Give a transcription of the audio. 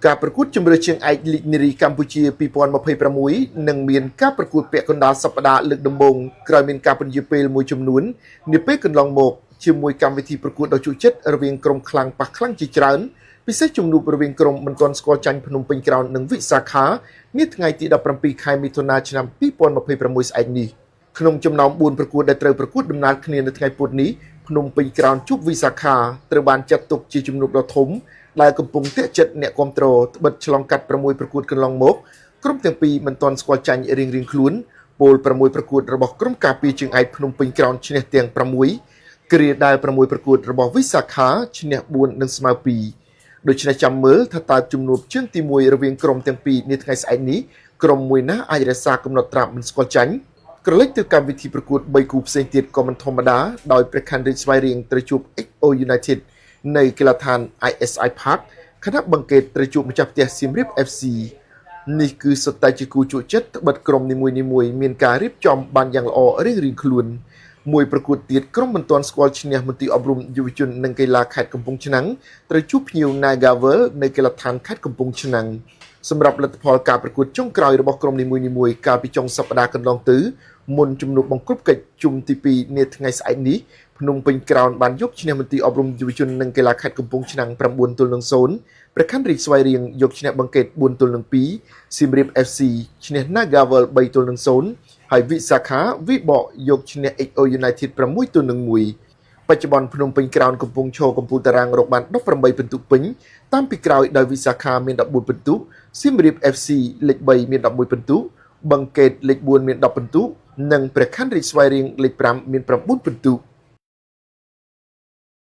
ការប្រកួតជម្រើសជើងឯកលីកនារីកម្ពុជា2026នឹងមានការប្រកួតពាក់កណ្ដាលសប្តាហ៍លើកដំបូងក្រោយមានការពន្យាពេលមួយចំនួននាពេលកន្លងមកជាមួយកម្មវិធីប្រកួតដ៏ជក់ចិត្តរវាងក្រុមខ្លាំងប៉ះខ្លាំងជាច្រើនពិសេសជំនួបរវាងក្រុមមិនទាន់ស្គាល់ចាញ់ភ្នំពេញក្រោននិងវិសាខានាថ្ងៃទី17ខែមិថុនាឆ្នាំ2026ស្អែកនេះក្នុងចំណោម4ប្រកួតដែលត្រូវប្រកួតដំណើរគ្នានៅថ្ងៃពុធនេះភ្នំពេញក្រោនជួបវិសាខាត្រូវបានចាត់ទុកជាជំនួបដ៏ធំដែលកំពុងទាក់ចិត្តអ្នកគាំទ្រត្បិតឆ្លងកាត់6ប្រកួតកន្លងមកក្រុមទាំងពីរមិនទាន់ស្គាល់ចាញ់រៀងៗខ្លួនពល6ប្រកួតរបស់ក្រុមការពារជើងឯកភ្នំពេញក្រោនឈ្នះទាំង6គ្រាដែល6ប្រកួតរបស់វិសាខាឈ្នះ4និងស្មើ2ដូច្នេះចាំមើលថាតើជំនួបជើងទី1រវាងក្រុមទាំងពីរនាថ្ងៃស្អែកនេះក្រុមមួយណាអាចរក្សាកំណត់ត្រាមិនស្គាល់ចាញ់ក្រឡេកទៅកម្មវិធីប្រកួត3គូផ្សេងទៀតក៏មិនធម្មតាដោយព្រះខ័នរាជស្វាយរៀងត្រូវជួប XO United នៅកីឡដ្ឋាន ISI Park ខណៈបង្កេតត្រូវជួបម្ចាស់ផ្ទះសៀមរាប FC នេះគឺសុទ្ធតែជាគូជក់ចិត្តត្បិតក្រុមនីមួយៗមានការរៀបចំបានយ៉ាងល្អរៀងៗខ្លួនមួយប្រកួតទៀតក្រុមមិនទាន់ស្គាល់ឈ្នះមន្ទីរអប់រំយុវជននិងកីឡាខេត្តកំពង់ឆ្នាំងត្រូវជួបភ្ញៀវ Nagavel នៅកីឡដ្ឋានខេត្តកំពង់ឆ្នាំងសម្រាប់លទ្ធផលការប្រកួតចុងក្រោយរបស់ក្រុមនីមួយៗកាលពីចុងសប្តាហ៍កន្លងទៅមុនជំនួបបង្ក្រប់កិច្ចជុំទី2នាថ្ងៃស្អែកនេះភ្នំពេញក្រោនបានយកឈ្នះមន្ទីរអប់រំយុវជននិងកីឡាខេត្តកំពង់ឆ្នាំង9-0ព្រះខ័នរាជស្វាយរៀងយកឈ្នះបង្កេត4-2សៀមរាប FC ឈ្នះ Nagavel 3-0ហើយវិសាខាវិបកយកឈ្នះ XO United 6-1បច្ចុប្បន្នភ្នំពេញក្រោនកំពុងឈរកំពូលតារាងរកបាន18ពិន្ទុពេញតាមពីក្រោយដោយវិសាខាមាន14ពិន្ទុសៀមរាប FC លេខ3មាន11ពិន្ទុបង្កេតលេខ4មាន10ពិន្ទុនិងព្រះខ័នរាជស្វាយរៀងលេខ5មាន9ពិន្ទុ